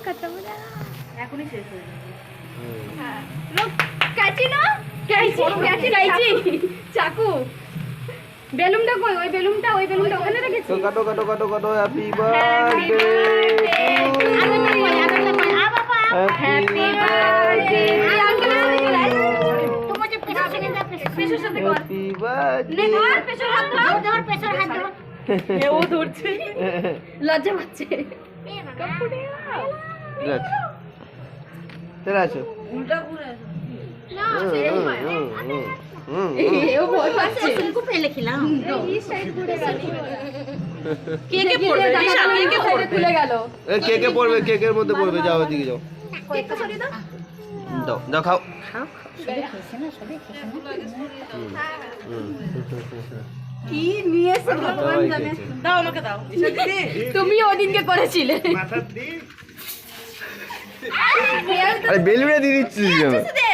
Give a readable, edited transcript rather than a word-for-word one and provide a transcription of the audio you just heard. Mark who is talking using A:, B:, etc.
A: কত বড়
B: এখনই শেষ হয়ে যাবে।
A: হ্যাঁ লোক কাঁচি না কাঁচি কাঁচি কাঁচি চাকু বেলুনটা কই ওই বেলুনটা ওখানে রেখেছি
C: তো কাটো কাটো কাটো কাটো হ্যাপি বার্থডে
A: আনন্দ কই আ বাবা হ্যাপি বার্থডে আঙ্কেল চলে আয় তোমার যে পেছনের সাথে কর
C: হ্যাপি বার্থডে
A: নে ধর পেছন হাত ধর পেছন হাত ধর
B: ও ধরছে।
A: লজ্জা পাচ্ছে
C: ঠিক আছে চলে আসো
B: উল্টা ঘুরে।
A: না সেরকম হয় এও ভয় পাচ্ছে
B: को पहले खिलाओ।
A: এই সাইড ঘুরে গেল
B: কে কে পড়বে? রিশা কে কে পড়বে?
A: খুলে গেল
C: এ কে কে পড়বে কেকের মধ্যে পড়বে যাও ওদিকে যাও
A: কেকটা সরিয়ে দাও
C: দাও দাও খাও
A: কি নিয়ে এসে ভগবান
C: সবাই
A: জানে
C: খেয়েছে।
B: দাও আমাকে দাও। রিশা দিদি।
A: তুমি ওদিনকে করেছিলে
C: আরে বেলুনে দিয়ে দিচ্ছিস যেন
A: দে